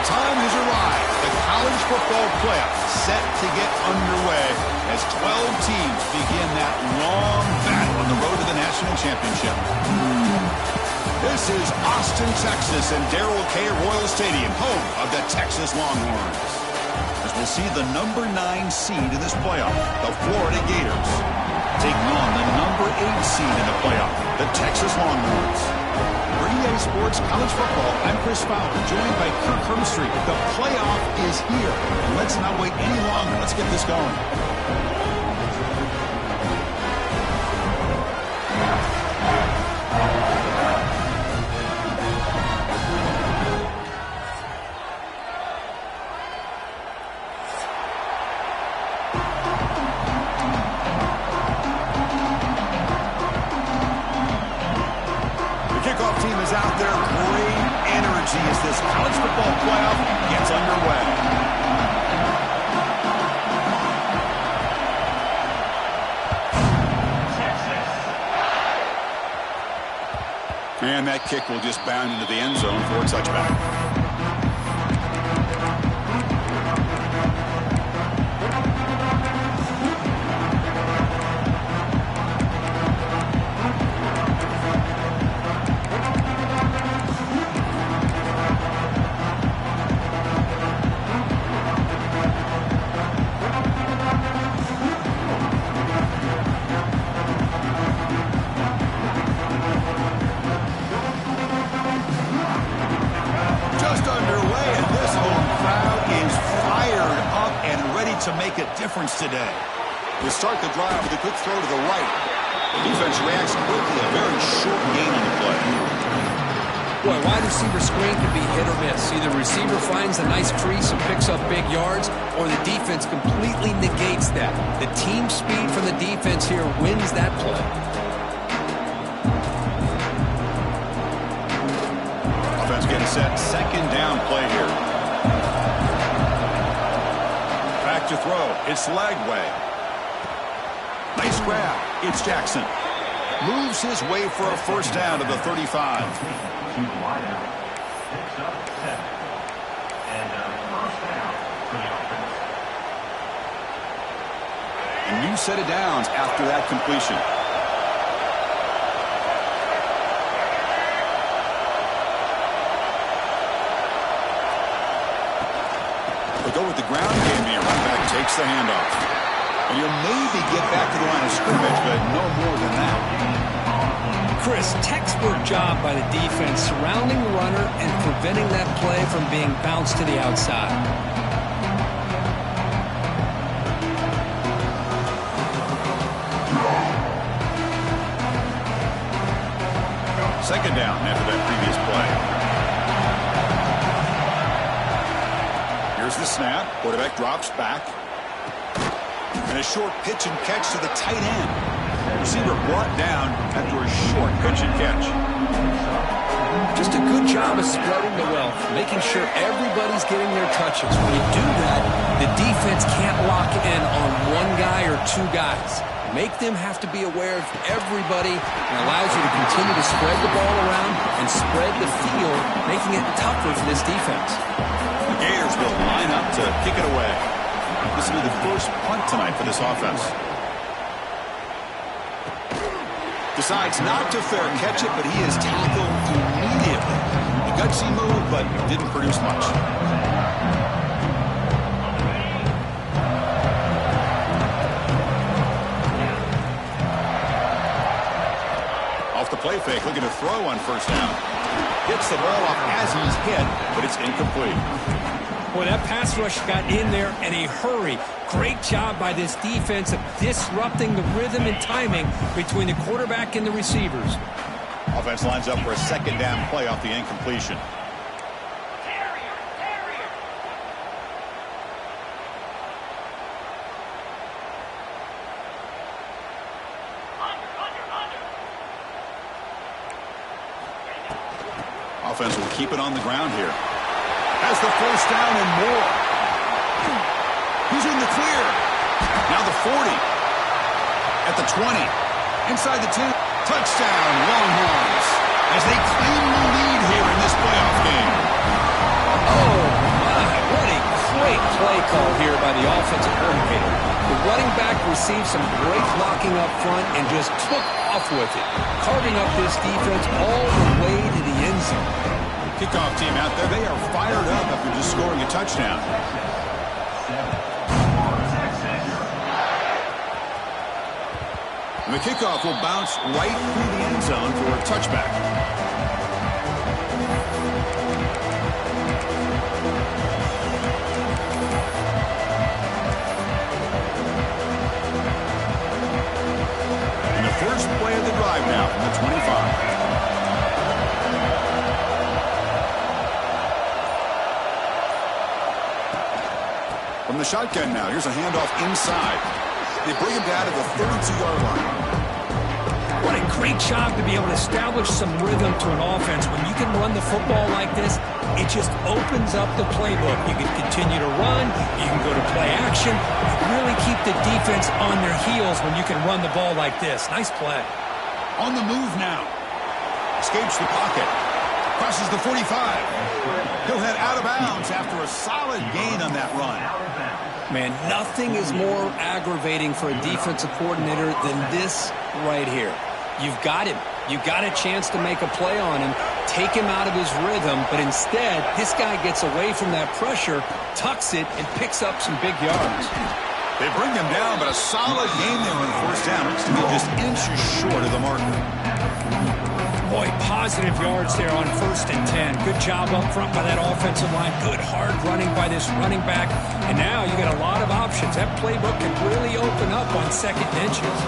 time has arrived. The college football playoff set to get underway as 12 teams begin that long battle on the road to the national championship. This is Austin, Texas, and Darrell K. Royal Stadium, home of the Texas Longhorns. As we'll see the number 9 seed in this playoff, the Florida Gators, taking on the number 8 seed in the playoff, the Texas Longhorns. For EA Sports College Football, I'm Chris Fowler, joined by Kirk Hermstreet. The playoff is here. And let's not wait any longer. Let's get this going. Team is out there. Great energy as this college football playoff gets underway. And that kick will just bound into the end zone for a touchback. To make a difference today. We start the drive with a good throw to the right. The defense reacts quickly. A very short gain on the play. Boy, wide receiver screen can be hit or miss. Either the receiver finds a nice crease and picks up big yards, or the defense completely negates that. The team speed from the defense here wins that play. Offense getting set. Second down play here. To throw. It's Lagway. Nice grab. It's Jackson. Moves his way for a first down to the 35. A new set of downs after that completion. They go with the ground game here. Running back takes the handoff. And you'll maybe get back to the line of scrimmage, but no more than that. Chris, textbook job by the defense surrounding the runner and preventing that play from being bounced to the outside. Second down after that previous play. Here's the snap. Quarterback drops back. And a short pitch and catch to the tight end. Receiver brought down after a short pitch and catch. Just a good job of spreading the wealth, making sure everybody's getting their touches. When you do that, the defense can't lock in on one guy or two guys. Make them have to be aware of everybody, and allows you to continue to spread the ball around and spread the field, making it tougher for this defense. The Gators will line up to kick it away. This will be the first punt tonight for this offense. Decides not to fair catch it, but he is tackled immediately. A gutsy move, but didn't produce much. Off the play fake, looking to throw on first down. Gets the ball off as he's hit, but it's incomplete. Boy, that pass rush got in there in a hurry. Great job by this defense of disrupting the rhythm and timing between the quarterback and the receivers. Offense lines up for a second down play off the incompletion. Offense will keep it on the ground here. Has the first down and more. He's in the clear. Now the 40. At the 20. Inside the 10. Touchdown, Longhorns. As they claim the lead here in this playoff game. Oh, play call here by the offensive coordinator. The running back received some great blocking up front and just took off with it, carving up this defense all the way to the end zone. Kickoff team out there, they are fired up after just scoring a touchdown. And the kickoff will bounce right through the end zone for a touchback. And the first play of the drive now from the 25. From the shotgun now, here's a handoff inside. They bring him down to the 32-yard line. What a great job to be able to establish some rhythm to an offense. When you can run the football like this, it just opens up the playbook. You can continue to run. You can go to play action. You really keep the defense on their heels when you can run the ball like this. Nice play. On the move now. Escapes the pocket. Crosses the 45. He'll head out of bounds after a solid gain on that run. Man, nothing is more aggravating for a defensive coordinator than this right here. You've got him. You've got a chance to make a play on him, take him out of his rhythm, but instead, this guy gets away from that pressure, tucks it, and picks up some big yards. They bring him down, but a solid gain there on first down. Looks to be just inches short of the marker. Boy, positive yards there on 1st and 10. Good job up front by that offensive line. Good hard running by this running back. And now you got a lot of options. That playbook can really open up on 2nd and inches.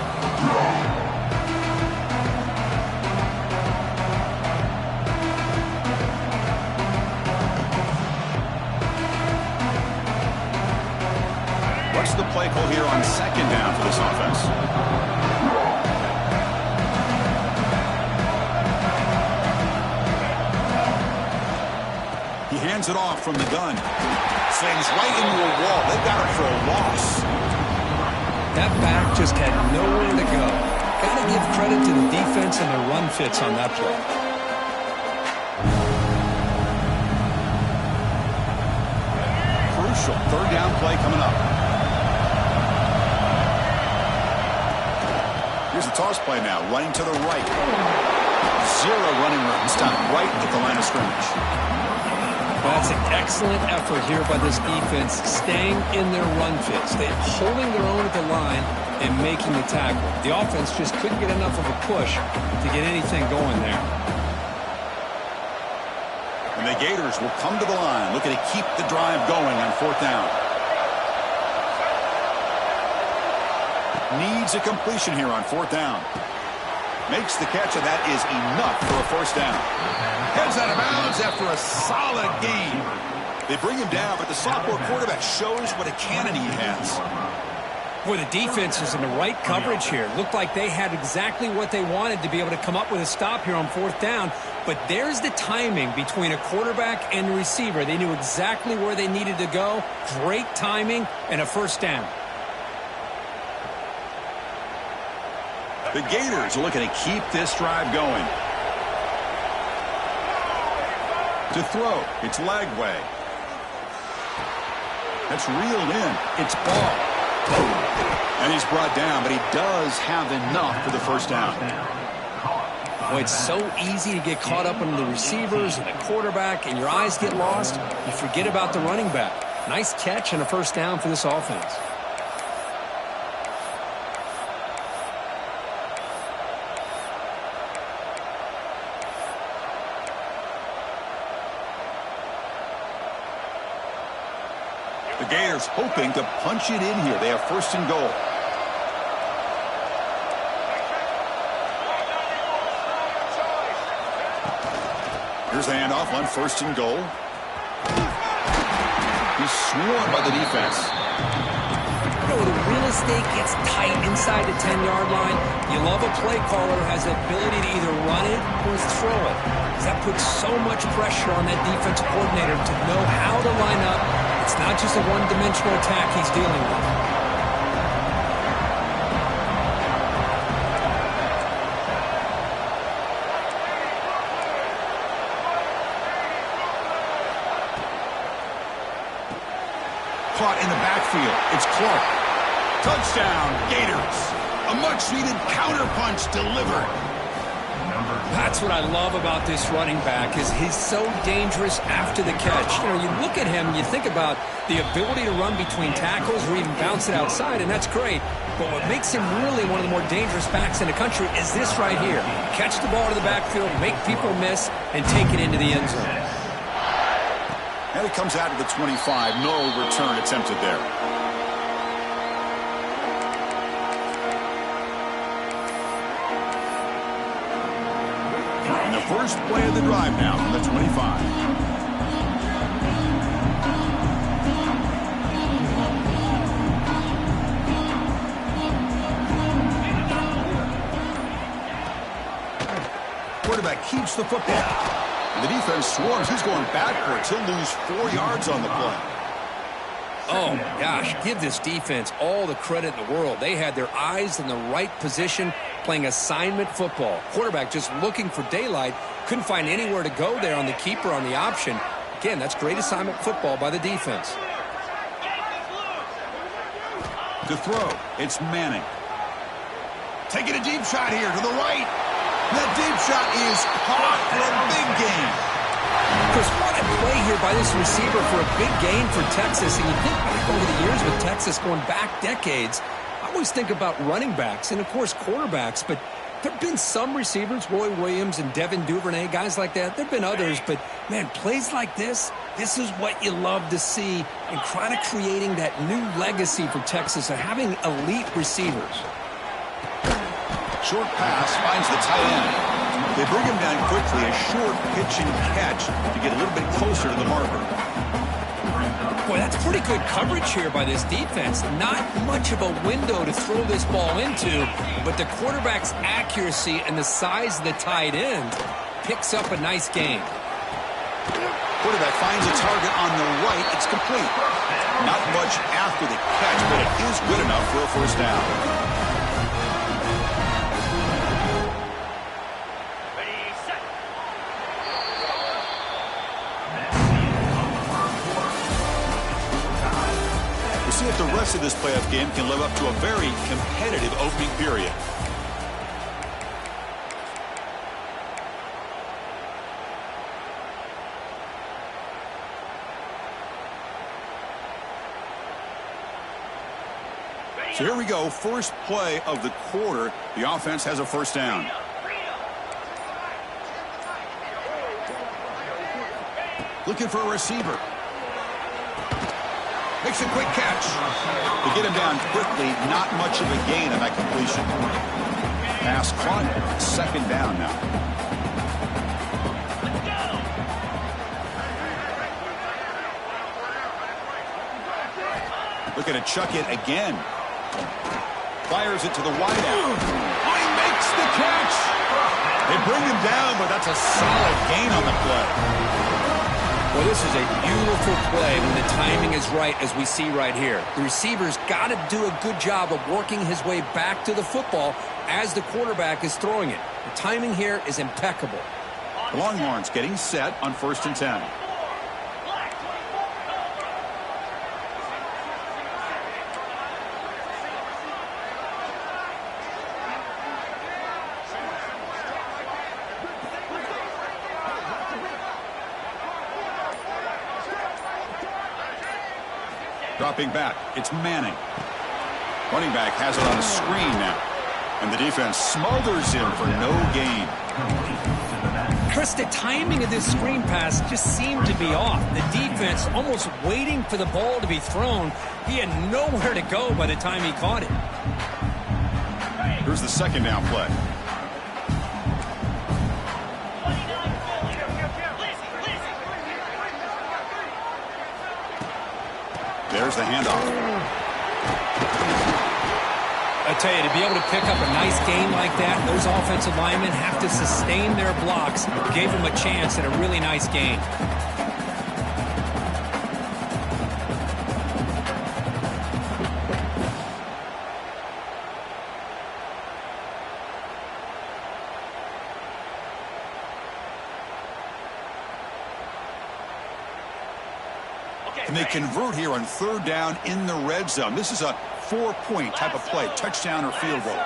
What's the play call here on 2nd down for this offense? He hands it off from the gun. Slings right into a wall. They got him for a loss. That back just had nowhere to go. Got to give credit to the defense and their run fits on that play. Crucial 3rd down play coming up. Here's the toss play now, running to the right. 0 running room. Stopped right at the line of scrimmage. That's an excellent effort here by this defense, staying in their run fits. They're holding their own at the line and making the tackle. The offense just couldn't get enough of a push to get anything going there. And the Gators will come to the line, looking to keep the drive going on 4th down. Needs a completion here on 4th down. Makes the catch, and that is enough for a 1st down. Heads out of bounds after a solid gain. They bring him down, but the sophomore quarterback shows what a cannon he has. Boy, the defense is in the right coverage here. Looked like they had exactly what they wanted to be able to come up with a stop here on 4th down. But there's the timing between a quarterback and a receiver. They knew exactly where they needed to go. Great timing and a 1st down. The Gators are looking to keep this drive going. To throw, it's Lagway. That's reeled in. It's ball. And he's brought down, but he does have enough for the 1st down. Boy, it's so easy to get caught up in the receivers and the quarterback, and your eyes get lost. You forget about the running back. Nice catch and a 1st down for this offense. The Gators hoping to punch it in here. They have 1st and goal. Here's the handoff on 1st and goal. He's swarmed by the defense. You know, the real estate gets tight inside the 10-yard line. You love a play caller who has the ability to either run it or throw it. That puts so much pressure on that defensive coordinator to know how to line up. It's not just a one-dimensional attack he's dealing with. caught in the backfield. It's Clark. Touchdown, Gators. A much-needed counterpunch delivered. That's what I love about this running back is he's so dangerous after the catch. You know, you look at him, you think about the ability to run between tackles or even bounce it outside, and that's great. But what makes him really one of the more dangerous backs in the country is this right here. Catch the ball to the backfield, make people miss, and take it into the end zone. And it comes out of the 25. No return attempted there. And the first play of the drive now from the 25. Quarterback keeps the football. The defense swarms. He's going backwards. He'll lose 4 yards on the play. Oh, gosh, give this defense all the credit in the world. They had their eyes in the right position playing assignment football. Quarterback just looking for daylight. Couldn't find anywhere to go there on the keeper on the option. Again, that's great assignment football by the defense. To throw, it's Manning. Taking a deep shot here to the right. That deep shot is caught for a big gain. Chris, what a play here by this receiver for a big gain for Texas. And you think back over the years with Texas going back decades, I always think about running backs and, of course, quarterbacks. But there have been some receivers, Roy Williams and Devin Duvernay, guys like that. There have been others. But, man, plays like this is what you love to see and kind of creating that new legacy for Texas of having elite receivers. Short pass finds the tight end. They bring him down quickly. A short pitch and catch to get a little bit closer to the marker. Boy, that's pretty good coverage here by this defense. Not much of a window to throw this ball into, but the quarterback's accuracy and the size of the tight end picks up a nice gain. Quarterback finds a target on the right. It's complete. Not much after the catch, but it is good enough for a first down. See if the rest of this playoff game can live up to a very competitive opening period. So here we go, first play of the quarter. The offense has a first down. Looking for a receiver. Makes a quick catch. To get him down quickly, not much of a gain on that completion. Pass caught, second down now. Looking to chuck it again. Fires it to the wideout. He makes the catch. They bring him down, but that's a solid gain on the play. Well, this is a beautiful play when the timing is right, as we see right here. The receiver's got to do a good job of working his way back to the football as the quarterback is throwing it. The timing here is impeccable. The Longhorns getting set on 1st and 10. Dropping back, it's Manning. Running back has it on a screen now. And the defense smothers him for no gain. Chris, the timing of this screen pass just seemed to be off. The defense almost waiting for the ball to be thrown. He had nowhere to go by the time he caught it. Here's the second down play. There's the handoff. I tell you, to be able to pick up a nice gain like that, those offensive linemen have to sustain their blocks. Gave them a chance at a really nice gain. Can they convert here on 3rd down in the red zone? This is a 4-point type of play, touchdown or field goal.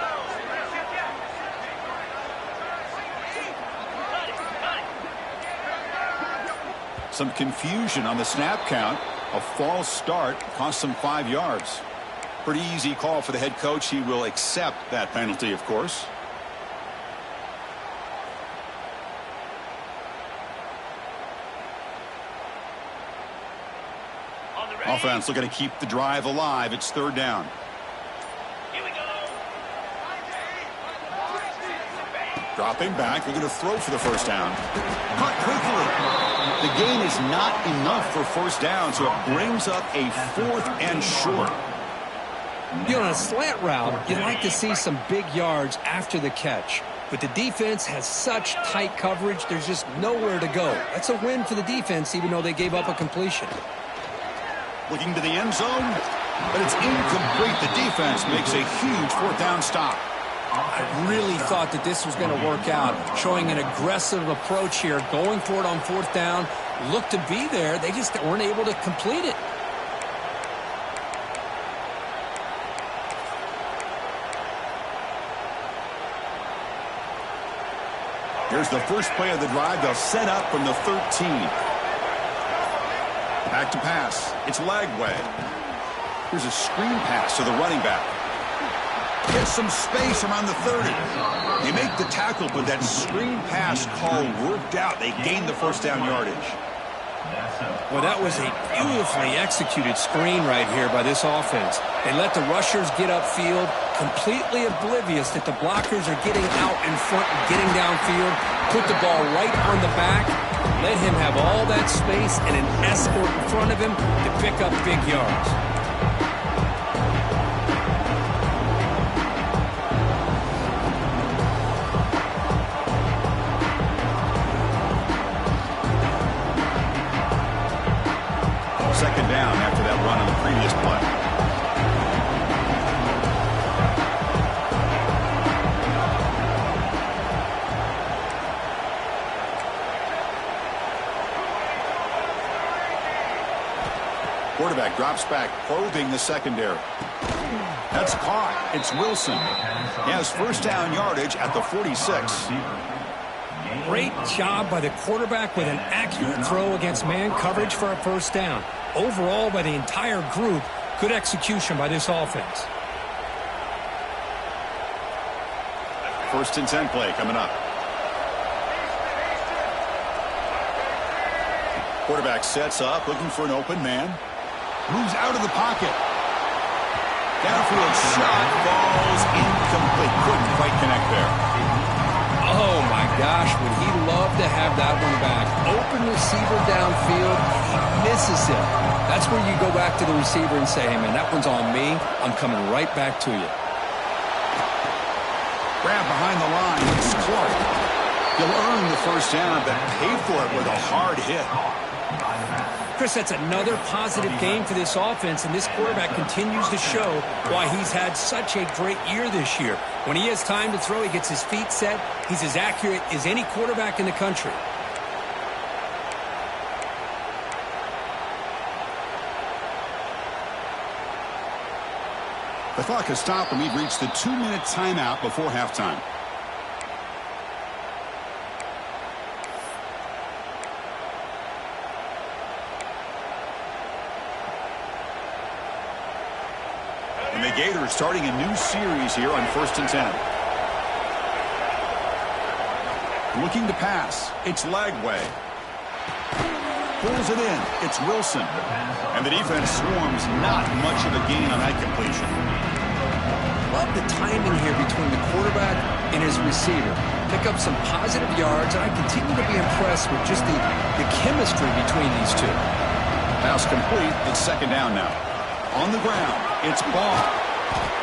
Some confusion on the snap count. A false start cost them 5 yards. Pretty easy call for the head coach. He will accept that penalty, of course. Offense looking to keep the drive alive. It's 3rd down. Here we go. Dropping back. They're going to throw for the 1st down. Caught quickly. The gain is not enough for 1st down, so it brings up a 4th and short. You know, on a slant route, you'd like to see some big yards after the catch. But the defense has such tight coverage, there's just nowhere to go. That's a win for the defense, even though they gave up a completion. Looking to the end zone, but it's incomplete. The defense makes a huge 4th down stop. I really thought that this was going to work out, showing an aggressive approach here, going for it on 4th down. Looked to be there. They just weren't able to complete it. Here's the first play of the drive. They'll set up from the 13. Back to pass. It's Lagway. Here's a screen pass to the running back. Gets some space around the 30. They make the tackle, but that screen pass call worked out. They gained the 1st down yardage. Well, that was a beautifully executed screen right here by this offense. They let the rushers get upfield, completely oblivious that the blockers are getting out in front and getting downfield, put the ball right on the back, let him have all that space and an escort in front of him to pick up big yards. Second down after that run on the previous play. Quarterback drops back, probing the secondary. That's caught. It's Wilson. He has 1st down yardage at the 46. Great job by the quarterback with an accurate throw against man coverage for a 1st down. Overall, by the entire group, good execution by this offense. 1st and 10 play coming up. Quarterback sets up, looking for an open man. Moves out of the pocket. Downfield shot falls incomplete. Couldn't quite connect there. Oh, my gosh, would he love to have that one back. Open receiver downfield, he misses it. That's where you go back to the receiver and say, hey, man, that one's on me. I'm coming right back to you. Grab behind the line. It's Clark. He'll earn the 1st down, but pay for it with a hard hit. Chris, that's another positive game for this offense, and this quarterback continues to show why he's had such a great year this year. When he has time to throw, he gets his feet set. He's as accurate as any quarterback in the country. The clock has stopped, and we've reached the 2-minute timeout before halftime. And the Gators starting a new series here on 1st and 10. Looking to pass. It's Lagway. Pulls it in. It's Wilson. And the defense swarms. Not much of a gain on that completion. Love the timing here between the quarterback and his receiver. Pick up some positive yards, and I continue to be impressed with just the chemistry between these two. Pass complete. It's 2nd down now. On the ground, it's Ball.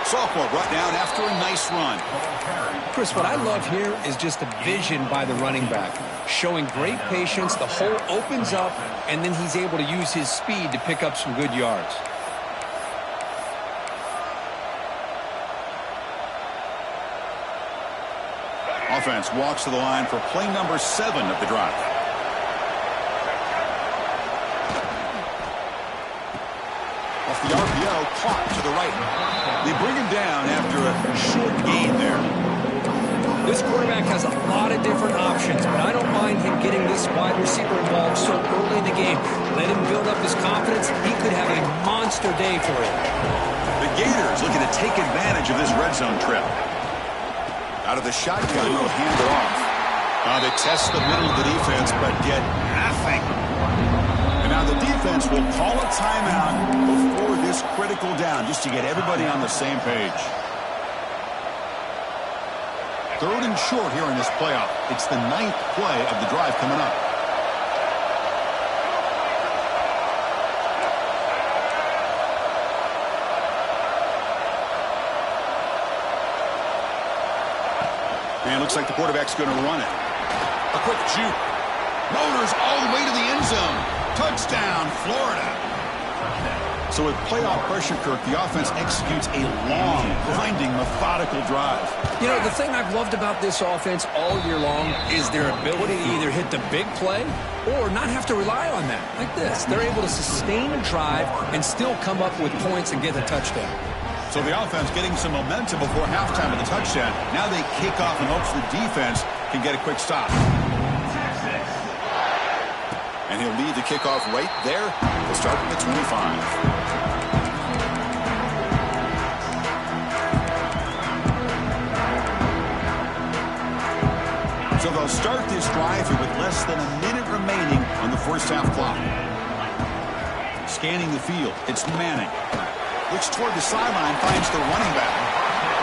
Sophomore brought down after a nice run. Chris, what I love here is just the vision by the running back. Showing great patience, the hole opens up, and then he's able to use his speed to pick up some good yards. Offense walks to the line for play number 7 of the drive. off the RPO, caught to the right. They bring him down after a short gain there. This quarterback has a lot of different options, but I don't mind him getting this wide receiver involved so early in the game. Let him build up his confidence. He could have a monster day for him. The Gators looking to take advantage of this red zone trip. Out of the shotgun, they'll hand it off. They test the middle of the defense, but get nothing. And now the defense will call a timeout before this critical down, just to get everybody on the same page. 3rd and short here in this playoff. It's the 9th play of the drive coming up. And looks like the quarterback's going to run it. A quick juke. Motors all the way to the end zone. Touchdown, Florida. So with playoff pressure, Kirk, the offense executes a long, grinding, methodical drive. You know, the thing I've loved about this offense all year long is their ability to either hit the big play or not have to rely on that. Like this. They're able to sustain a drive and still come up with points and get a touchdown. So the offense getting some momentum before halftime of the touchdown. Now they kick off in hopes the defense can get a quick stop. And he'll lead the kickoff right there. We'll start at the 25. So they'll start this drive here with less than a minute remaining on the first half clock. Scanning the field, it's Manning. Looks toward the sideline, finds the running back.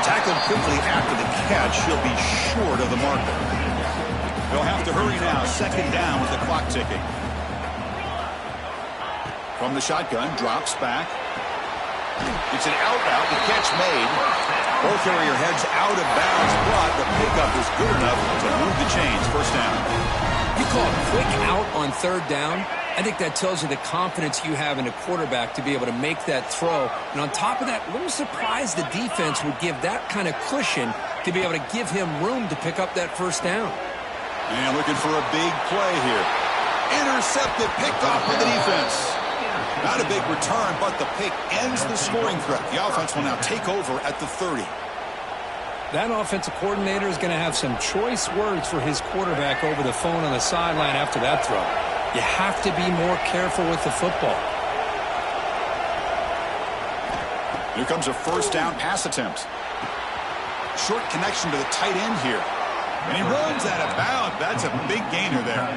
Tackled quickly after the catch. He'll be short of the marker. They'll have to hurry now. 2nd down with the clock ticking. From the shotgun, drops back. It's an out route. The catch made. Ball carrier heads out of bounds, but the pickup is good enough to move the chains. 1st down. You call a quick out on 3rd down. I think that tells you the confidence you have in a quarterback to be able to make that throw. And on top of that, a little surprised the defense would give that kind of cushion to be able to give him room to pick up that 1st down. And looking for a big play here. Intercepted, picked off by the defense. Not a big return, but the pick ends the scoring threat. The offense will now take over at the 30. That offensive coordinator is going to have some choice words for his quarterback over the phone on the sideline after that throw. You have to be more careful with the football. Here comes a 1st down pass attempt. Short connection to the tight end here. And he runs out of bounds. That's a big gainer there.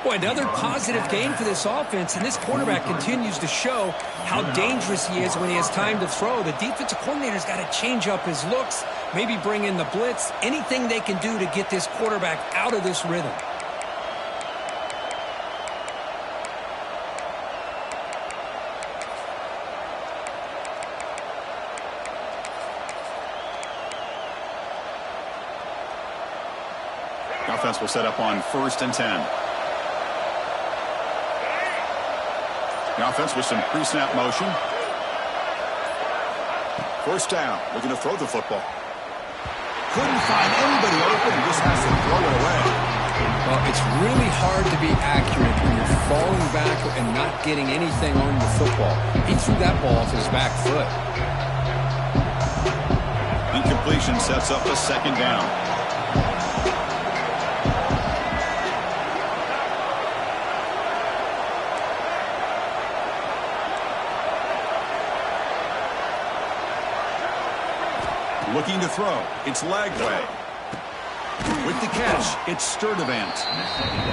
Boy, another positive game for this offense, and this quarterback continues to show how dangerous he is when he has time to throw. The defensive coordinator's got to change up his looks, maybe bring in the blitz, anything they can do to get this quarterback out of this rhythm. The offense will set up on 1st and 10. The offense with some pre-snap motion. 1st down, looking to throw the football. Couldn't find anybody open and just has to throw it away. Well, it's really hard to be accurate when you're falling back and not getting anything on the football. He threw that ball off his back foot. Incompletion sets up a 2nd down. Looking to throw. It's Lagway. With the catch, it's Sturdivant.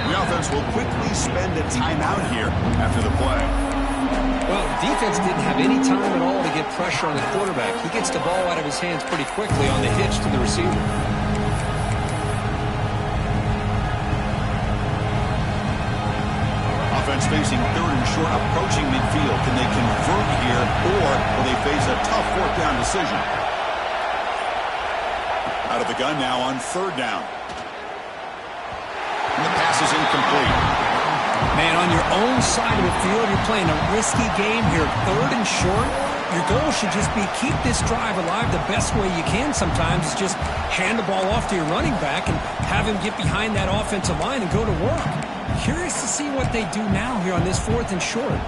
The offense will quickly spend a timeout here after the play. Well, the defense didn't have any time at all to get pressure on the quarterback. He gets the ball out of his hands pretty quickly on the hitch to the receiver. Offense facing 3rd and short, approaching midfield. Can they convert here, or will they face a tough 4th down decision? Out of the gun now on 3rd down. And the pass is incomplete. Man, on your own side of the field, you're playing a risky game here. 3rd and short. Your goal should just be keep this drive alive the best way you can sometimes. Is just hand the ball off to your running back and have him get behind that offensive line and go to work. Curious to see what they do now here on this 4th and short.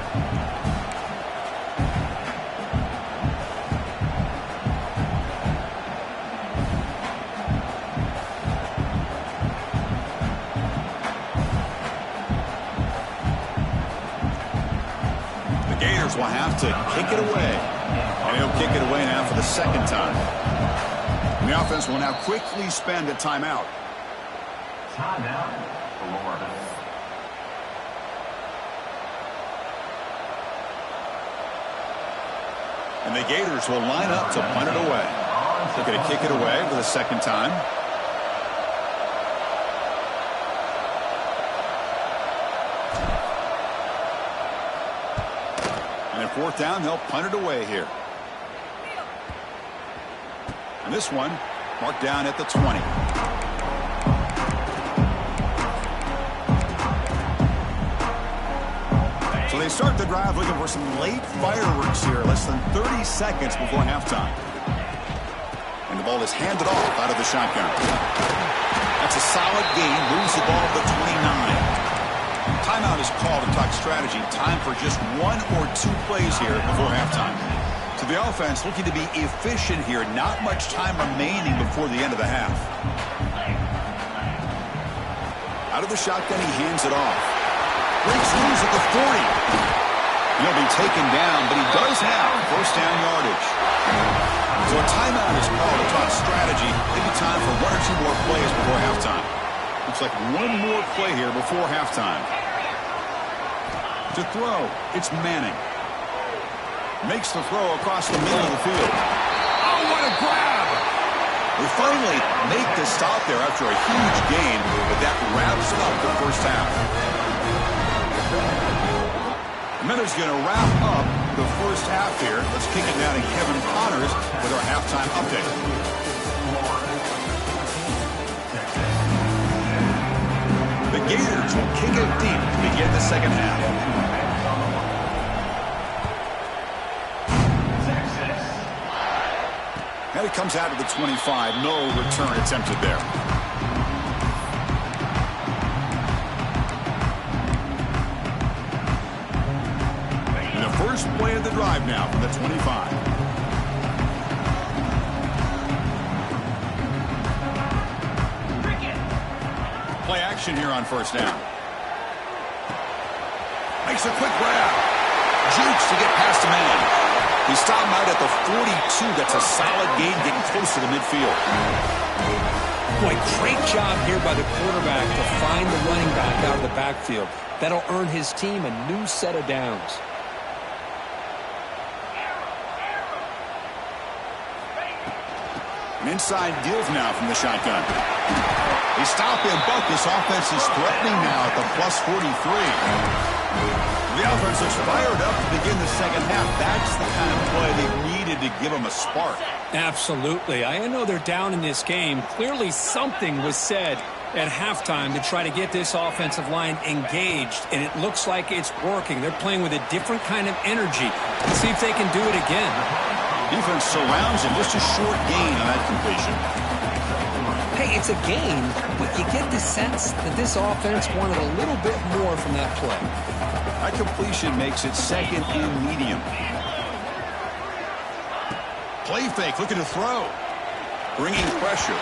Gators will have to kick it away. And he'll kick it away now for the second time. And the offense will now quickly spend a timeout. Timeout, Florida. And the Gators will line up to punt it away. They're going to kick it away for the second time. And at fourth down, they'll punt it away here. And this one marked down at the 20. So they start the drive looking for some late fireworks here, less than 30 seconds before halftime. And the ball is handed off out of the shotgun. That's a solid gain, moves the ball to 29. Timeout is called to talk strategy. Time for just one or two plays here before halftime. So the offense looking to be efficient here. Not much time remaining before the end of the half. Out of the shotgun, he hands it off. Breaks loose at the 40. He'll be taken down, but he does have first down yardage. So a timeout is called to talk strategy. Maybe time for one or two more plays before halftime. Looks like one more play here before halftime. To throw, it's Manning. Makes the throw across the middle of the field. Oh, what a grab! We finally make the stop there after a huge gain, but that wraps up the first half. And then it's going to wrap up the first half here. Let's kick it down to Kevin Connors with our halftime update. The Gators will kick it deep to begin the second half. And it comes out of the 25. No return attempted there. And the first play of the drive now from the 25. Play action here on first down. Makes a quick grab. Jukes to get past the man. He stopped him out at the 42. That's a solid gain getting close to the midfield. Boy, great job here by the quarterback to find the running back out of the backfield. That'll earn his team a new set of downs. An inside deal now from the shotgun. They stop him, but this offense is threatening now at the plus 43. The offense looks fired up to begin the second half. That's the kind of play they needed to give them a spark. Absolutely. I know they're down in this game. Clearly something was said at halftime to try to get this offensive line engaged, and it looks like it's working. They're playing with a different kind of energy. Let's see if they can do it again. Defense surrounds him. Just a short gain on that completion. Hey, it's a gain, but you get the sense that this offense wanted a little bit more from that play. That completion makes it second and medium. Play fake, looking to throw. Bringing pressure.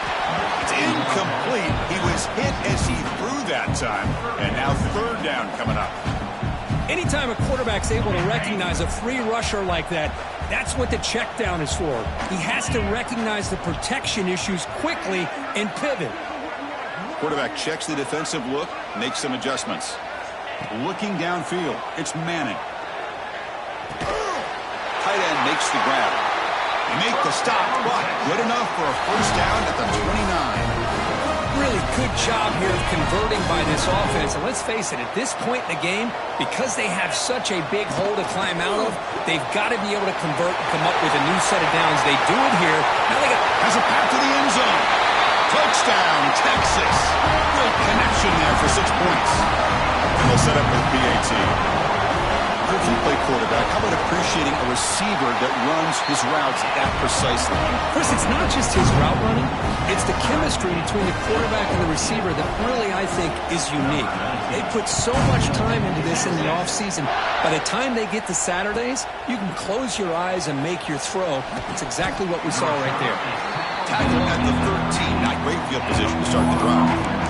It's incomplete. He was hit as he threw that time. And now third down coming up. Anytime a quarterback's able to recognize a free rusher like that, that's what the check down is for. He has to recognize the protection issues quickly and pivot. Quarterback checks the defensive look, makes some adjustments. Looking downfield, it's Manning. Tight end makes the grab. They make the stop, but good enough for a first down at the 29. Really good job here of converting by this offense. And let's face it, at this point in the game, because they have such a big hole to climb out of, they've got to be able to convert and come up with a new set of downs. They do it here. Now they got has a path to the end zone. Touchdown, Texas. Great connection there for 6 points. And they'll set up with PAT. If you play quarterback, how about appreciating a receiver that runs his routes that precisely? Chris, it's not just his route running. It's the chemistry between the quarterback and the receiver that really, I think, is unique. They put so much time into this in the offseason. By the time they get to Saturdays, you can close your eyes and make your throw. It's exactly what we saw right there. Tackle at the 13. Not great field position to start the drive.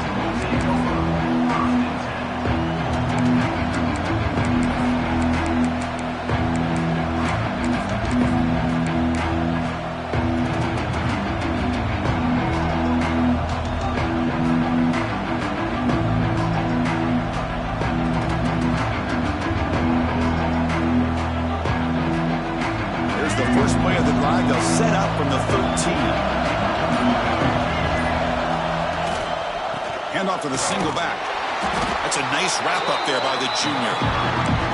First play of the drive, they'll set up from the 13. Hand off to the single back. That's a nice wrap-up there by the junior.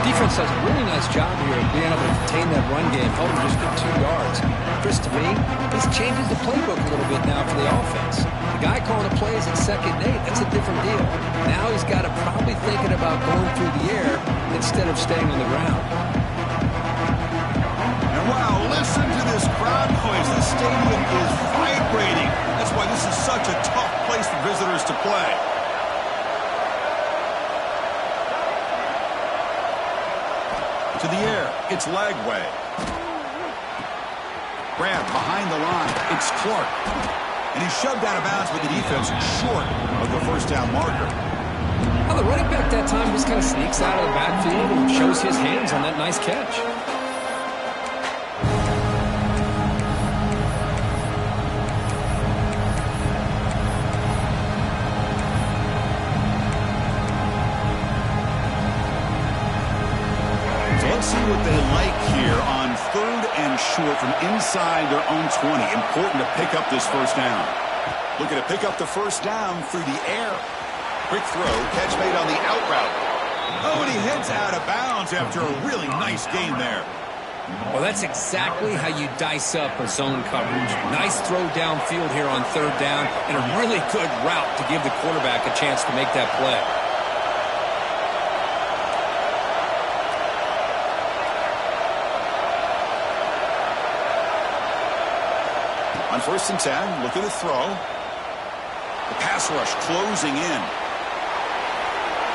Defense does a really nice job here of being able to contain that run game, held him just for 2 yards. Chris, to me, this changes the playbook a little bit now for the offense. The guy calling the plays at 2nd and 8, that's a different deal. Now he's got to probably thinking about going through the air instead of staying on the ground. And wow, listen to this crowd noise. The stadium is vibrating. That's why this is such a tough place for visitors to play. To the air, it's Lagway. Grab behind the line, it's Clark. And he's shoved out of bounds with the defense short of the first down marker. Well, the running back that time just kind of sneaks out of the backfield and shows his hands on that nice catch. See what they like here on 3rd and short from inside their own 20. Important to pick up this first down. Looking to pick up the first down through the air. Quick throw, catch made on the out route. Oh, and he heads out of bounds after a really nice gain there. Well, that's exactly how you dice up a zone coverage. Nice throw downfield here on 3rd down, and a really good route to give the quarterback a chance to make that play. On 1st and 10, look at the throw. The pass rush closing in.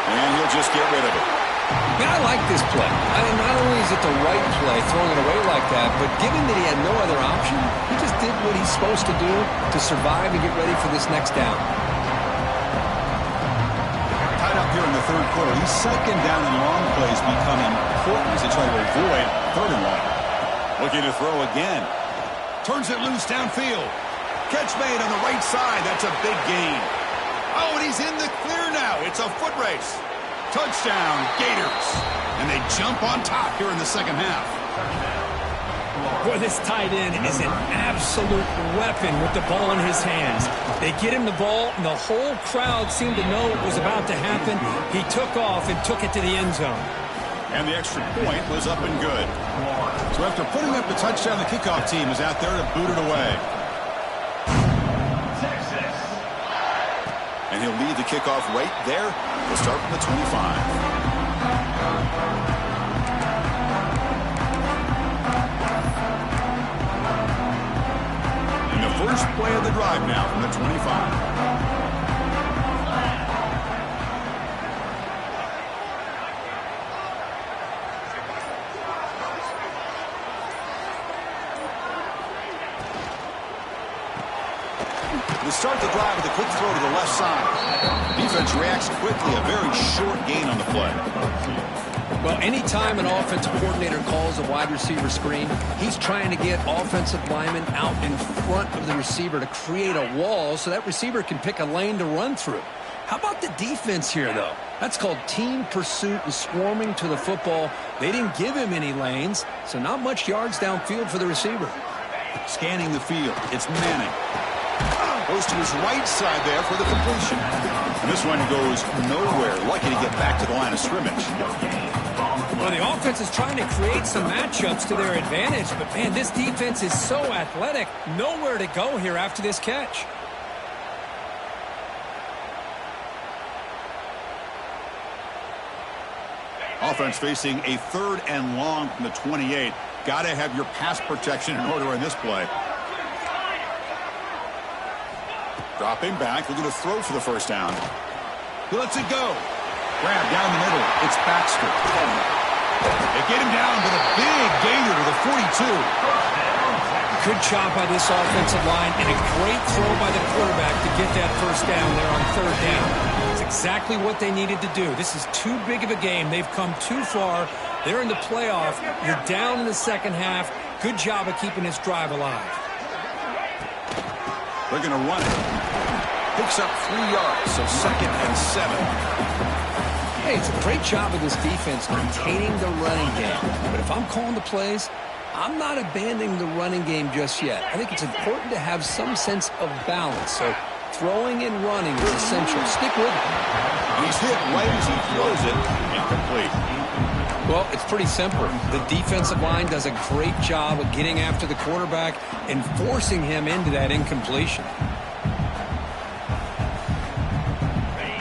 And he'll just get rid of it. Yeah, I like this play. Not only is it the right play, throwing it away like that, but given that he had no other option, he just did what he's supposed to do to survive and get ready for this next down. Tied up here in the 3rd quarter. These 2nd down and long plays become important as they try to avoid 3rd and long. Looking to throw again. Turns it loose downfield. Catch made on the right side. That's a big gain. Oh, and he's in the clear now. It's a foot race. Touchdown, Gators. And they jump on top here in the 2nd half. Boy, this tight end is an absolute weapon with the ball in his hands. They get him the ball, and the whole crowd seemed to know what was about to happen. He took off and took it to the end zone. And the extra point was up and good. So after putting up the touchdown, the kickoff team is out there to boot it away. And he'll lead the kickoff right there. We'll start from the 25. And the first play of the drive now from the 25. They start the drive with a quick throw to the left side. Defense reacts quickly, a very short gain on the play. Well, anytime an offensive coordinator calls a wide receiver screen, he's trying to get offensive linemen out in front of the receiver to create a wall so that receiver can pick a lane to run through. How about the defense here, though? That's called team pursuit and swarming to the football. They didn't give him any lanes, so not much yards downfield for the receiver. Scanning the field, it's Manning. Goes to his right side there for the completion. And this one goes nowhere. Lucky to get back to the line of scrimmage. Well, the offense is trying to create some matchups to their advantage, but, man, this defense is so athletic. Nowhere to go here after this catch. Offense facing a 3rd and long from the 28. Got to have your pass protection in order in this play. Dropping back, looking to throw for the first down. He lets it go. Grab down the middle. It's Baxter. They get him down to the big gainer to the 42. Good job by this offensive line and a great throw by the quarterback to get that first down there on 3rd down. It's exactly what they needed to do. This is too big of a game. They've come too far. They're in the playoff. You're down in the 2nd half. Good job of keeping this drive alive. They're going to run it. Picks up 3 yards, so 2nd and 7. Hey, it's a great job of this defense containing the running game. But if I'm calling the plays, I'm not abandoning the running game just yet. I think it's important to have some sense of balance. So throwing and running is essential. Stick with it. He's hit right as he throws it. Incomplete. Well, it's pretty simple. The defensive line does a great job of getting after the quarterback and forcing him into that incompletion.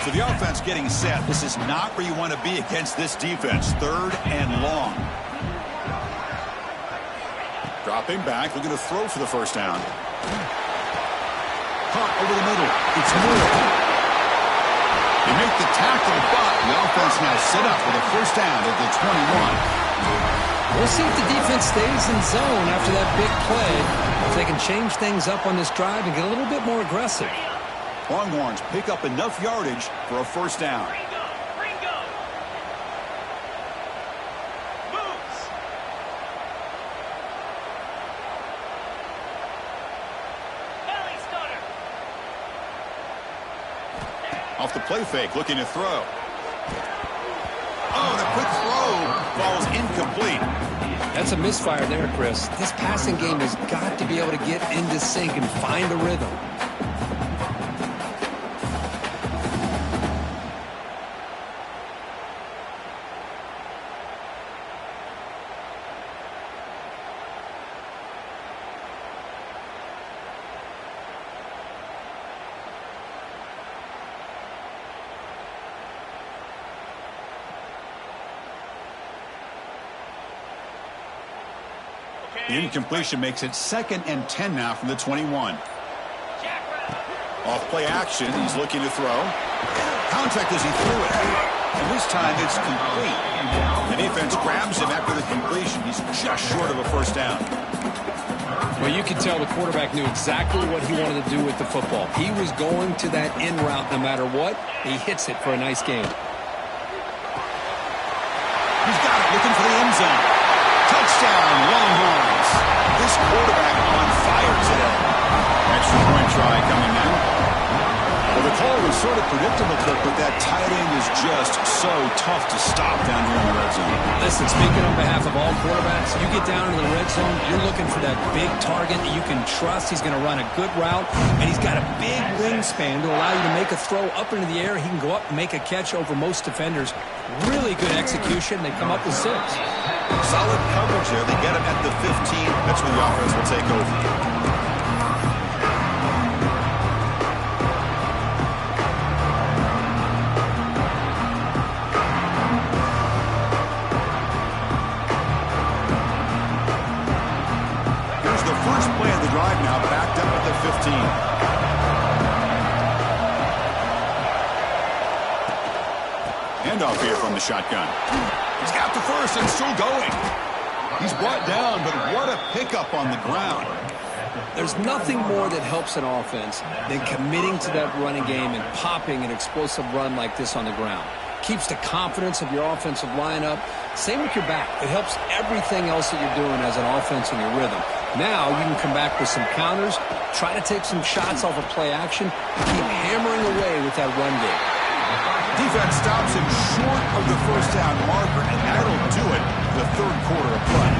So the offense getting set. This is not where you want to be against this defense. 3rd and long. Dropping back, looking to throw for the first down. Caught over the middle. It's Moore. They make the tackle, but the offense now set up with a first down at the 21. We'll see if the defense stays in zone after that big play. If they can change things up on this drive and get a little bit more aggressive. Longhorns pick up enough yardage for a first down. Off the play fake, looking to throw. Oh, the quick throw falls incomplete. That's a misfire there, Chris. This passing game has got to be able to get into sync and find a rhythm. The incompletion makes it 2nd and 10 now from the 21. Off play action, he's looking to throw. Contact as he threw it. And this time it's complete. The defense grabs him after the completion. He's just short of a first down. Well, you can tell the quarterback knew exactly what he wanted to do with the football. He was going to that in route no matter what. He hits it for a nice game. He's got it, looking for the end zone. Touchdown, Longhorns. This quarterback on fire today. Extra point try coming now. Well, the call was sort of predictable, Kirk, but that tight end is just so tough to stop down here in the red zone. Listen, speaking on behalf of all quarterbacks, you get down into the red zone, you're looking for that big target that you can trust. He's going to run a good route, and he's got a big wingspan to allow you to make a throw up into the air. He can go up and make a catch over most defenders. Really good execution. They come up with 6. Solid coverage there. They get him at the 15. That's where the offense will take over. Drive now, backed up at the 15. Handoff here from the shotgun. He's got the first and still going. He's brought down, but what a pickup on the ground. There's nothing more that helps an offense than committing to that running game and popping an explosive run like this on the ground. Keeps the confidence of your offensive lineup. Same with your back. It helps everything else that you're doing as an offense in your rhythm. Now you can come back with some counters, try to take some shots off of play action, keep hammering away with that run game. Defense stops him short of the first down marker, and that'll do it the 3rd quarter of play.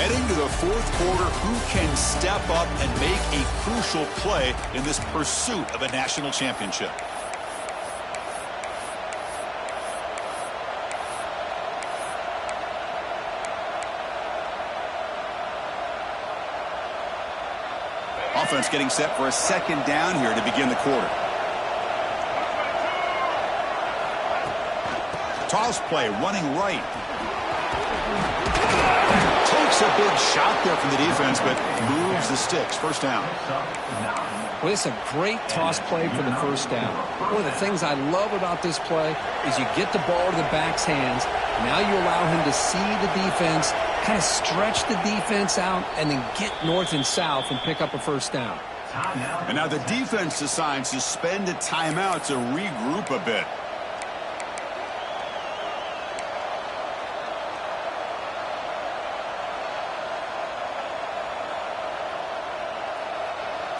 Heading to the 4th quarter, who can step up and make a crucial play in this pursuit of a national championship? Offense getting set for a 2nd down here to begin the quarter. Toss play, running right. Takes a big shot there from the defense, but moves the sticks. First down. Well, it's a great toss play for the first down. One of the things I love about this play is you get the ball to the back's hands. Now you allow him to see the defense, kind of stretch the defense out, and then get north and south and pick up a first down. And now the defense decides to spend a timeout to regroup a bit.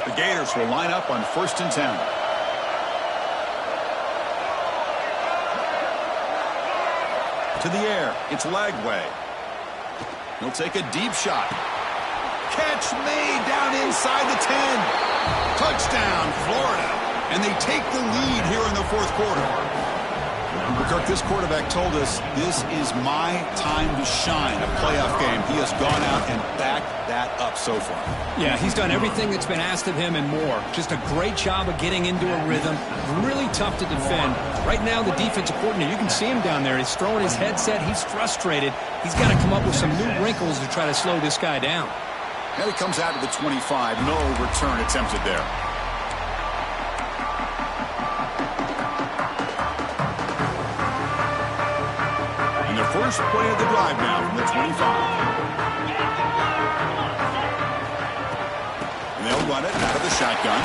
The Gators will line up on 1st and 10. To the air. It's Lagway. He'll take a deep shot. Catch made down inside the 10. Touchdown, Florida. And they take the lead here in the fourth quarter. Kirk, this quarterback told us this is my time to shine, a playoff game. He has gone out and backed that up so far. Yeah, he's done everything that's been asked of him and more. Just a great job of getting into a rhythm. Really tough to defend. Right now, the defensive coordinator, you can see him down there. He's throwing his headset. He's frustrated. He's got to come up with some new wrinkles to try to slow this guy down. And he comes out to the 25. No return attempted there. First play of the drive now from the 25. And they'll run it out of the shotgun.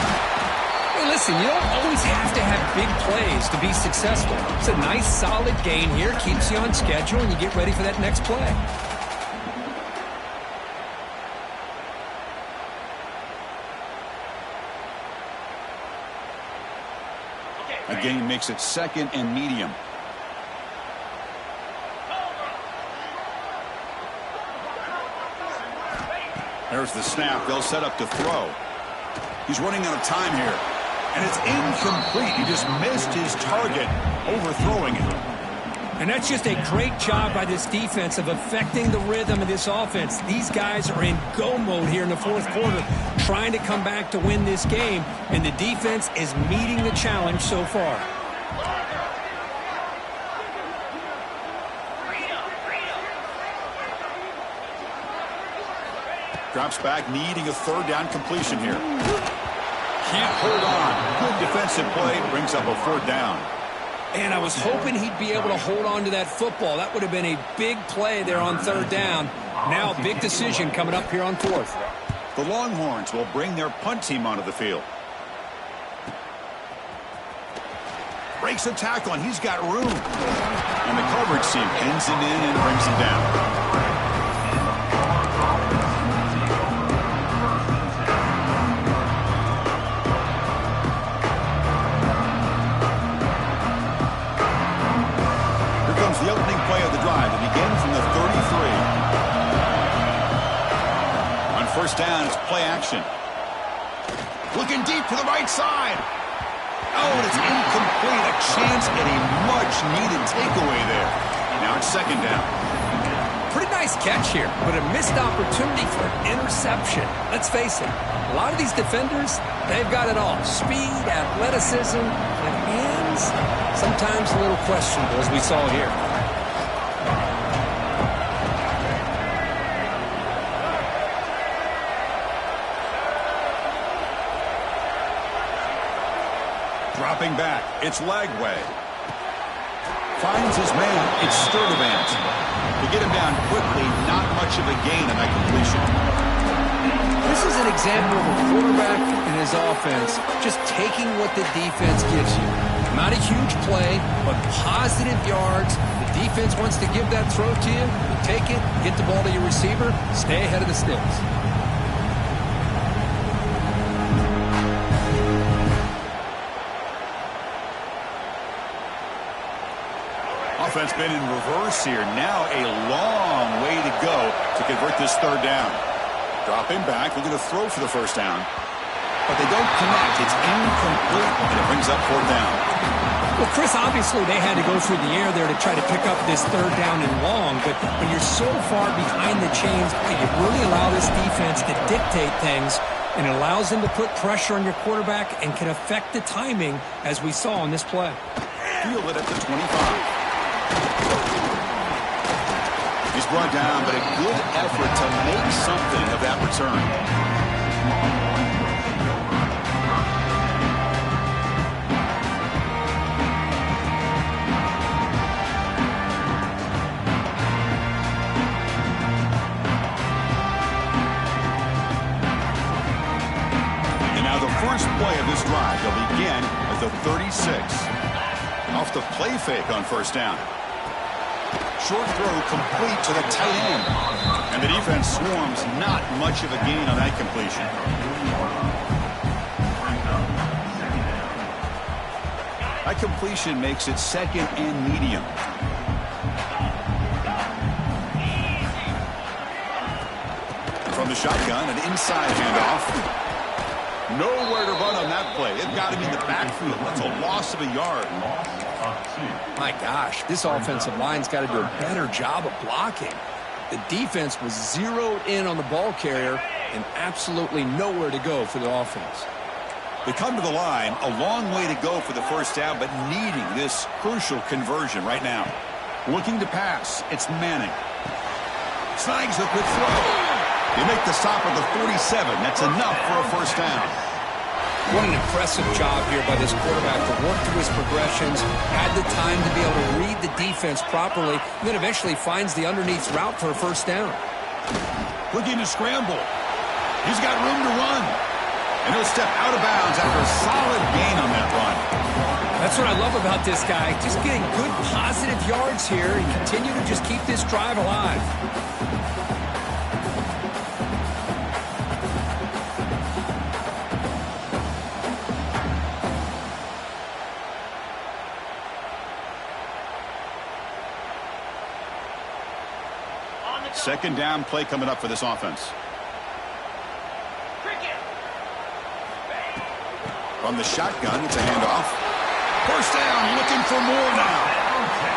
Hey, listen, you don't always have to have big plays to be successful. It's a nice, solid gain here. Keeps you on schedule, and you get ready for that next play. A gain makes it second and medium. There's the snap. They'll set up to throw. He's running out of time here. And it's incomplete. He just missed his target, overthrowing it. And that's just a great job by this defense of affecting the rhythm of this offense. These guys are in go mode here in the fourth quarter, trying to come back to win this game. And the defense is meeting the challenge so far. Drops back, needing a third down completion here. Can't hold on. Good defensive play, brings up a fourth down. And I was hoping he'd be able to hold on to that football. That would have been a big play there on third down. Now a big decision coming up here on fourth. The Longhorns will bring their punt team onto the field. Breaks a tackle, and he's got room. And the coverage team pins him in and brings him down. The opening play of the drive to begin from the 33. On first down, it's play action. Looking deep to the right side. Oh, and it's incomplete. A chance at a much-needed takeaway there. Now it's second down. Pretty nice catch here, but a missed opportunity for an interception. Let's face it, a lot of these defenders, they've got it all. Speed, athleticism, and hands, sometimes a little questionable, as we saw here. Dropping back, it's Lagway. Finds his man, it's Sturdivant. To get him down quickly, not much of a gain on that completion. This is an example of a quarterback and his offense just taking what the defense gives you. Not a huge play, but positive yards. The defense wants to give that throw to you. You take it, get the ball to your receiver, stay ahead of the sticks. Offense been in reverse here. Now a long way to go to convert this third down. Dropping back, looking to throw for the first down. But they don't connect. It's incomplete, and it brings up fourth down. Well, Chris, obviously they had to go through the air there to try to pick up this third down and long, but when you're so far behind the chains, you really allow this defense to dictate things, and it allows them to put pressure on your quarterback and can affect the timing, as we saw on this play. Field it at the 25. He's brought down, but a good effort to make something of that return. And now the first play of this drive will begin at the 36. Off the play fake on first down. Short throw complete to the tight end. And the defense swarms, not much of a gain on that completion. That completion makes it second and medium. shotgun, an inside handoff. Nowhere to run on that play. They've got him in the backfield. That's a loss of a yard. My gosh, this offensive line's got to do a better job of blocking. The defense was zeroed in on the ball carrier and absolutely nowhere to go for the offense. They come to the line, a long way to go for the first down, but needing this crucial conversion right now. Looking to pass. It's Manning. Snags a quick throw. They make the stop at the 47. That's enough for a first down. What an impressive job here by this quarterback to work through his progressions, had the time to be able to read the defense properly, and then eventually finds the underneath route for a first down. Looking to scramble. He's got room to run. And he'll step out of bounds after a solid gain on that run. That's what I love about this guy. Just getting good positive yards here and continue to just keep this drive alive. Second down play coming up for this offense. From the shotgun, it's a handoff. First down, looking for more now.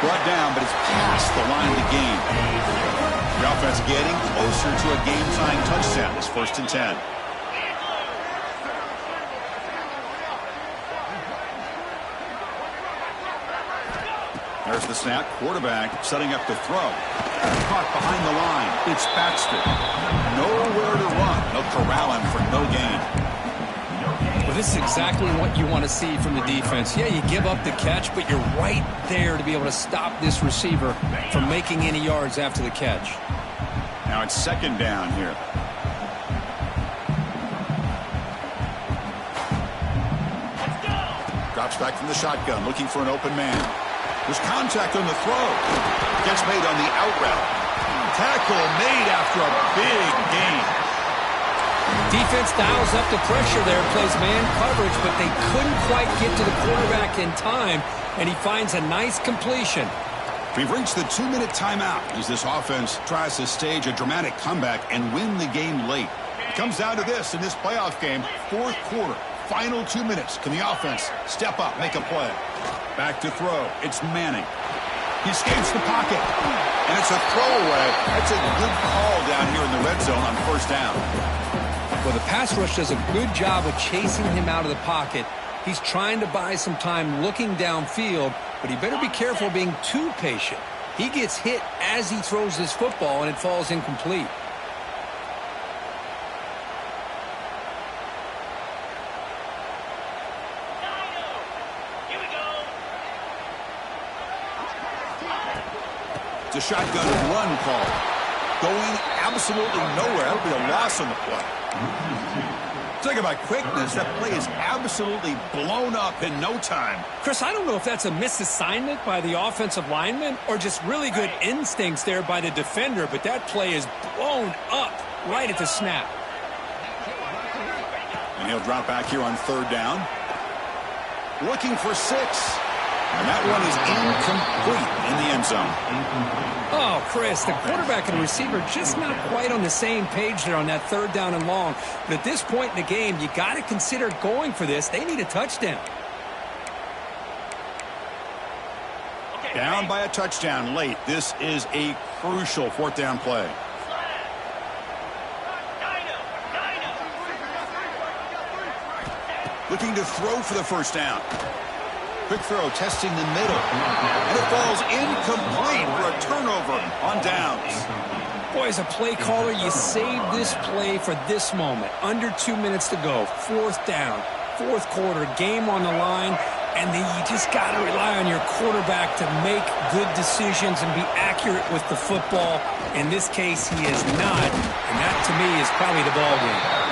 Brought down, but it's past the line to gain. The offense getting closer to a game-tying touchdown. It's 1st and 10. There's the snap. Quarterback setting up to throw. Caught behind the line. It's Baxter. Nowhere to run. They'll corral him for no gain. Well, this is exactly what you want to see from the defense. Yeah, you give up the catch, but you're right there to be able to stop this receiver from making any yards after the catch. Now it's second down here. Drops back from the shotgun, looking for an open man. There's contact on the throw. Gets made on the out route. Tackle made after a big gain. Defense dials up the pressure there, plays man coverage, but they couldn't quite get to the quarterback in time, and he finds a nice completion. We've reached the 2-minute timeout as this offense tries to stage a dramatic comeback and win the game late. It comes down to this in this playoff game, 4th quarter, final 2 minutes. Can the offense step up, make a play? Back to throw. It's Manning. He escapes the pocket, and it's a throwaway. That's a good call down here in the red zone on first down. Well, the pass rush does a good job of chasing him out of the pocket. He's trying to buy some time looking downfield, but he better be careful being too patient. He gets hit as he throws this football, and it falls incomplete. It's a shotgun run call. Going absolutely nowhere. That'll be a loss on the play. Talking about quickness, that play is absolutely blown up in no time. Chris, I don't know if that's a misassignment by the offensive lineman or just really good instincts there by the defender, but that play is blown up right at the snap. And he'll drop back here on third down. Looking for 6. And that one is incomplete in the end zone. Oh, Chris, the quarterback and the receiver just not quite on the same page there on that third down and long. But at this point in the game, you got to consider going for this. They need a touchdown. Down by a touchdown late. This is a crucial 4th down play. Looking to throw for the first down. Quick throw, testing the middle. And it falls incomplete for a turnover on downs. Boy, as a play caller, you save this play for this moment. Under 2 minutes to go. 4th down. 4th quarter, game on the line. And then you just got to rely on your quarterback to make good decisions and be accurate with the football. In this case, he is not. And that, to me, is probably the ball game.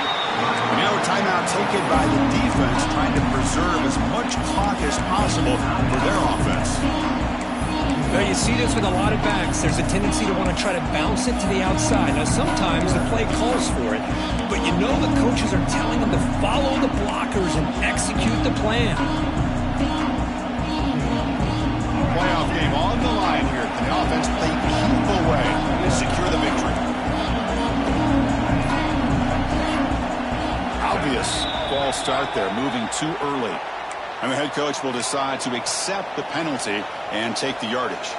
Now a timeout taken by the defense, trying to preserve as much clock as possible for their offense. Well, you see this with a lot of backs. There's a tendency to want to try to bounce it to the outside. Now, sometimes the play calls for it, but you know the coaches are telling them to follow the blockers and execute the plan. Playoff game on the line here. Can the offense play keep away and secure the victory? obvious false start there, moving too early. And the head coach will decide to accept the penalty and take the yardage.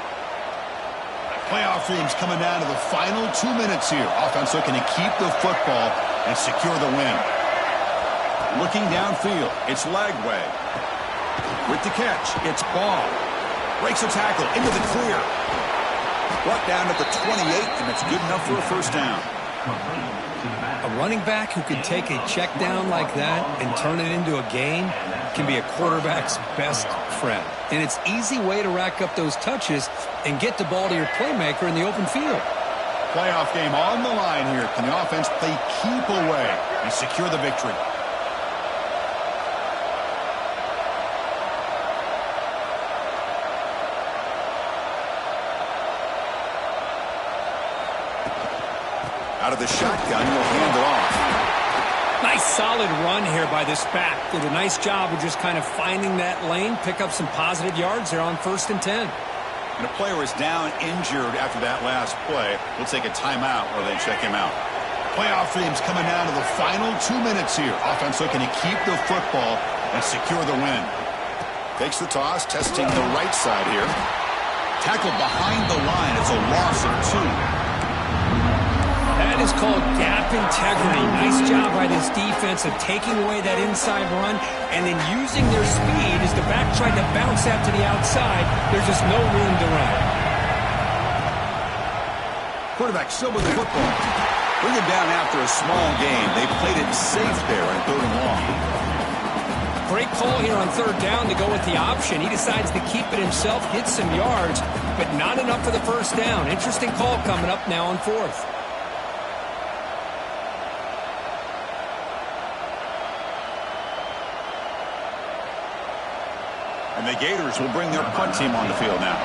Playoff dreams coming down to the final 2 minutes here. Offense looking to keep the football and secure the win. Looking downfield, it's Lagway. With the catch, it's Ball. Breaks a tackle into the clear. Brought down at the 28, and it's good enough for a first down. A running back who can take a check down like that and turn it into a gain can be a quarterback's best friend. And it's an easy way to rack up those touches and get the ball to your playmaker in the open field. Playoff game on the line here. Can the offense play keep away and secure the victory? Out of the shotgun, he'll hand it off. Nice solid run here by this back. Did a nice job of just kind of finding that lane, pick up some positive yards there on 1st and 10. And a player is down injured after that last play. We'll take a timeout or they check him out. Playoff dreams coming down to the final 2 minutes here. Offense looking to keep the football and secure the win. Takes the toss, testing the right side here. Tackled behind the line. It's a loss of 2. That is called gap integrity. Nice job by this defense of taking away that inside run and then using their speed as the back tried to bounce out to the outside. There's just no room to run. Quarterback still with the football. Bring him down after a small gain. They played it safe there on 3rd and long. Great call here on 3rd down to go with the option. He decides to keep it himself, get some yards, but not enough for the first down. Interesting call coming up now on 4th. And the Gators will bring their punt team on the field now.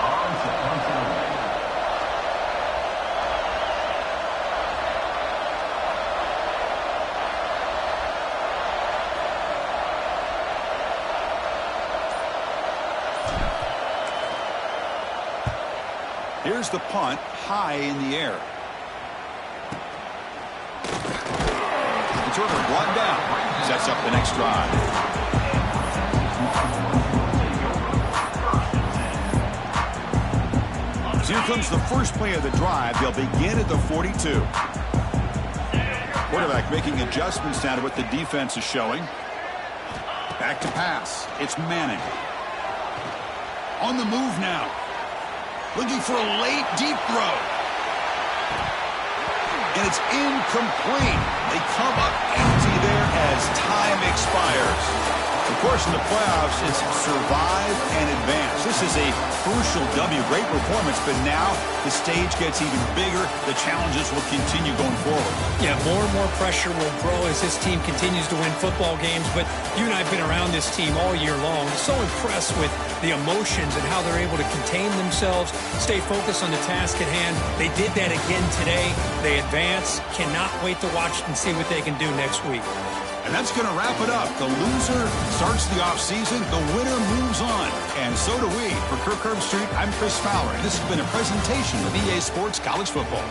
Here's the punt, high in the air. Returner brought down. Sets up the next drive. Here comes the first play of the drive. They'll begin at the 42. Quarterback making adjustments now to what the defense is showing. Back to pass. It's Manning. On the move now. Looking for a late deep throw. And it's incomplete. They come up empty there as time expires. Of course, in the playoffs, it's survive and advance. This is a crucial W. Great performance, but now the stage gets even bigger. The challenges will continue going forward. Yeah, more and more pressure will grow as this team continues to win football games, but you and I have been around this team all year long. So impressed with the emotions and how they're able to contain themselves, stay focused on the task at hand. They did that again today. They advance. Cannot wait to watch and see what they can do next week. And that's going to wrap it up. The loser starts the offseason. The winner moves on. And so do we. For Kirk Herbstreit, I'm Chris Fowler. And this has been a presentation of EA Sports College Football.